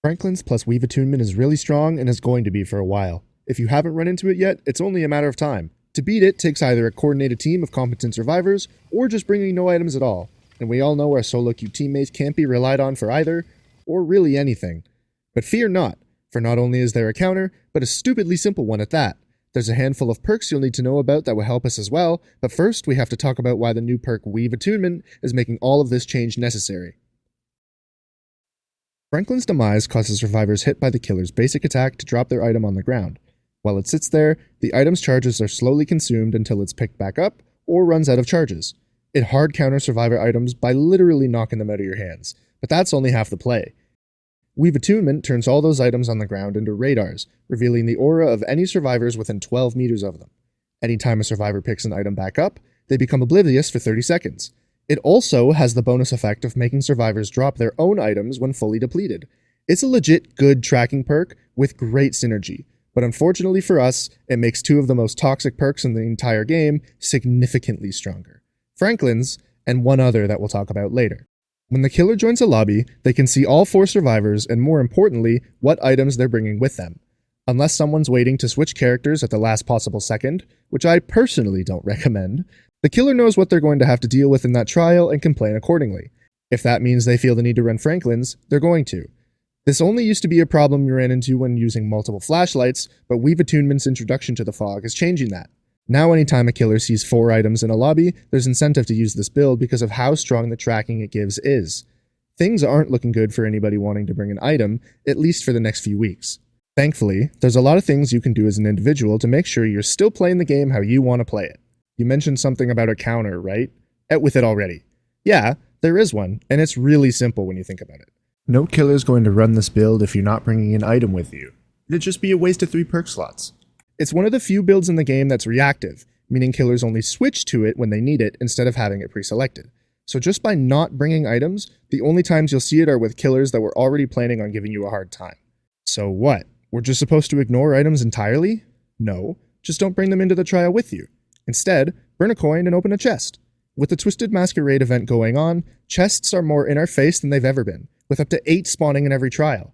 Franklin's plus Weave attunement is really strong and is going to be for a while. If you haven't run into it yet, it's only a matter of time. To beat it takes either a coordinated team of competent survivors, or just bringing no items at all. And we all know our solo queue teammates can't be relied on for either, or really anything. But fear not, for not only is there a counter, but a stupidly simple one at that. There's a handful of perks you'll need to know about that will help us as well, but first we have to talk about why the new perk Weave attunement is making all of this change necessary. Franklin's demise causes survivors hit by the killer's basic attack to drop their item on the ground. While it sits there, the item's charges are slowly consumed until it's picked back up or runs out of charges. It hard counters survivor items by literally knocking them out of your hands, but that's only half the play. Weave attunement turns all those items on the ground into radars, revealing the aura of any survivors within 12 meters of them. Anytime a survivor picks an item back up, they become oblivious for 30 seconds. It also has the bonus effect of making survivors drop their own items when fully depleted. It's a legit good tracking perk with great synergy, but unfortunately for us, it makes two of the most toxic perks in the entire game significantly stronger. Franklin's, and one other that we'll talk about later. When the killer joins a lobby, they can see all 4 survivors and more importantly, what items they're bringing with them. Unless someone's waiting to switch characters at the last possible second, which I personally don't recommend, the killer knows what they're going to have to deal with in that trial and can plan accordingly. If that means they feel the need to run Franklin's, they're going to. This only used to be a problem we ran into when using multiple flashlights, but Weave attunement's introduction to the fog is changing that. Now anytime a killer sees 4 items in a lobby, there's incentive to use this build because of how strong the tracking it gives is. Things aren't looking good for anybody wanting to bring an item, at least for the next few weeks. Thankfully, there's a lot of things you can do as an individual to make sure you're still playing the game how you want to play it. You mentioned something about a counter, right? With it already. Yeah, there is one, and it's really simple when you think about it. No killer's going to run this build if you're not bringing an item with you. It'd just be a waste of 3 perk slots. It's one of the few builds in the game that's reactive, meaning killers only switch to it when they need it instead of having it pre-selected. So just by not bringing items, the only times you'll see it are with killers that were already planning on giving you a hard time. So what? We're just supposed to ignore items entirely? No, just don't bring them into the trial with you. Instead, burn a coin and open a chest. With the Twisted Masquerade event going on, chests are more in our face than they've ever been, with up to 8 spawning in every trial.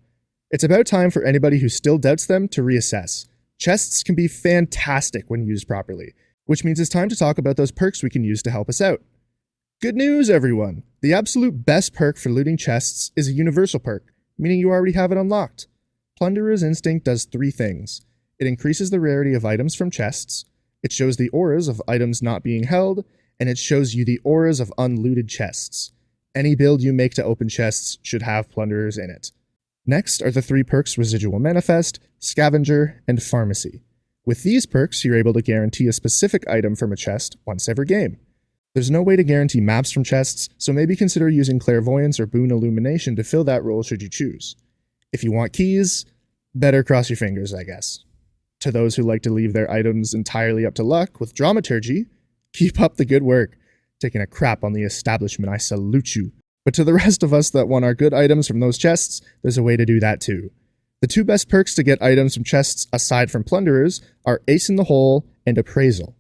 It's about time for anybody who still doubts them to reassess. Chests can be fantastic when used properly, which means it's time to talk about those perks we can use to help us out. Good news, everyone! The absolute best perk for looting chests is a universal perk, meaning you already have it unlocked. Plunderer's Instinct does 3 things. It increases the rarity of items from chests, it shows the auras of items not being held, and it shows you the auras of unlooted chests. Any build you make to open chests should have Plunderers in it. Next are the 3 perks Residual Manifest, Scavenger, and Pharmacy. With these perks, you're able to guarantee a specific item from a chest once every game. There's no way to guarantee maps from chests, so maybe consider using Clairvoyance or Boon Illumination to fill that role should you choose. If you want keys, better cross your fingers, I guess. To those who like to leave their items entirely up to luck with Dramaturgy, keep up the good work. Taking a crap on the establishment, I salute you. But to the rest of us that want our good items from those chests, there's a way to do that too. The 2 best perks to get items from chests aside from Plunderers are Ace in the Hole and Appraisal.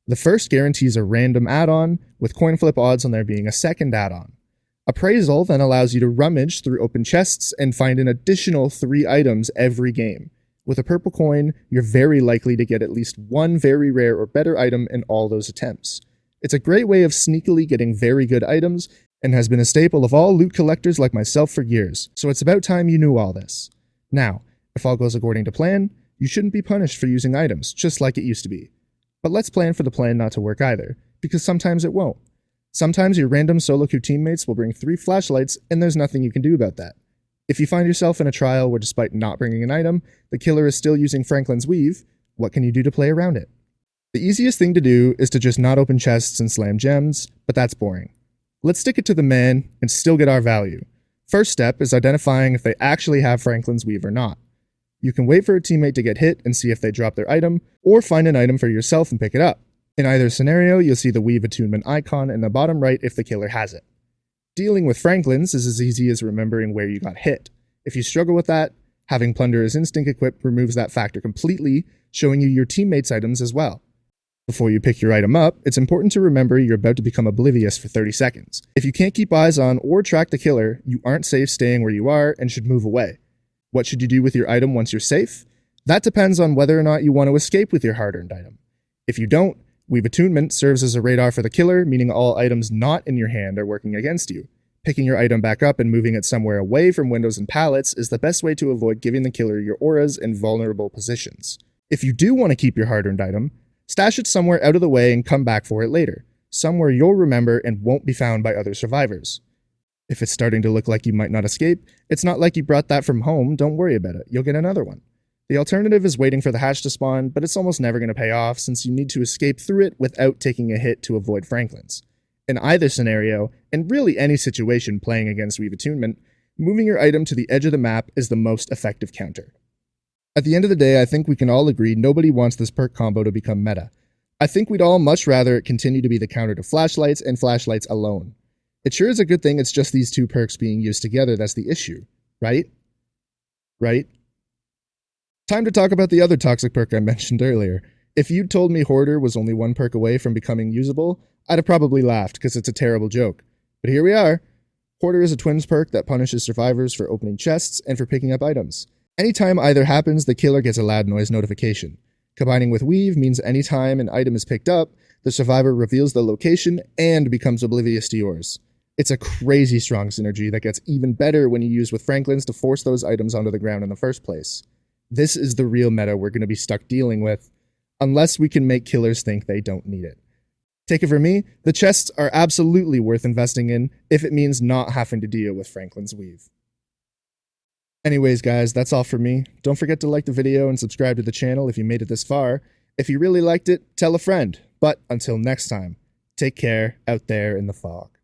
The first guarantees a random add-on, with coin flip odds on there being a second add-on. Appraisal then allows you to rummage through open chests and find an additional 3 items every game. With a purple coin, you're very likely to get at least 1 very rare or better item in all those attempts. It's a great way of sneakily getting very good items, and has been a staple of all loot collectors like myself for years, so it's about time you knew all this. Now, if all goes according to plan, you shouldn't be punished for using items, just like it used to be. But let's plan for the plan not to work either, because sometimes it won't. Sometimes your random solo queue teammates will bring 3 flashlights, and there's nothing you can do about that. If you find yourself in a trial where despite not bringing an item, the killer is still using Franklin's Weave, what can you do to play around it? The easiest thing to do is to just not open chests and slam gems, but that's boring. Let's stick it to the man and still get our value. First step is identifying if they actually have Franklin's Weave or not. You can wait for a teammate to get hit and see if they drop their item, or find an item for yourself and pick it up. In either scenario, you'll see the Weave attunement icon in the bottom right if the killer has it. Dealing with Franklin's is as easy as remembering where you got hit. If you struggle with that, having Plunderer's Instinct equipped removes that factor completely, showing you your teammates' items as well. Before you pick your item up, it's important to remember you're about to become oblivious for 30 seconds. If you can't keep eyes on or track the killer, you aren't safe staying where you are and should move away. What should you do with your item once you're safe? That depends on whether or not you want to escape with your hard-earned item. If you don't, Weave Attunement serves as a radar for the killer, meaning all items not in your hand are working against you. Picking your item back up and moving it somewhere away from windows and pallets is the best way to avoid giving the killer your auras in vulnerable positions. If you do want to keep your hard-earned item, stash it somewhere out of the way and come back for it later, somewhere you'll remember and won't be found by other survivors. If it's starting to look like you might not escape, it's not like you brought that from home, don't worry about it, you'll get another one. The alternative is waiting for the hatch to spawn, but it's almost never going to pay off since you need to escape through it without taking a hit to avoid Franklins. In either scenario, and really any situation playing against Weave Attunement, moving your item to the edge of the map is the most effective counter. At the end of the day, I think we can all agree nobody wants this perk combo to become meta. I think we'd all much rather it continue to be the counter to flashlights and flashlights alone. It sure is a good thing it's just these two perks being used together that's the issue, right? Right? Time to talk about the other toxic perk I mentioned earlier. If you'd told me Hoarder was only one perk away from becoming usable, I'd have probably laughed because it's a terrible joke. But here we are. Hoarder is a twins perk that punishes survivors for opening chests and for picking up items. Anytime either happens, the killer gets a loud noise notification. Combining with Weave means anytime an item is picked up, the survivor reveals the location and becomes oblivious to yours. It's a crazy strong synergy that gets even better when you use with Franklins to force those items onto the ground in the first place. This is the real meta we're going to be stuck dealing with, unless we can make killers think they don't need it. Take it from me, the chests are absolutely worth investing in if it means not having to deal with Franklin's Weave. Anyways guys, that's all for me. Don't forget to like the video and subscribe to the channel if you made it this far. If you really liked it, tell a friend. But until next time, take care out there in the fog.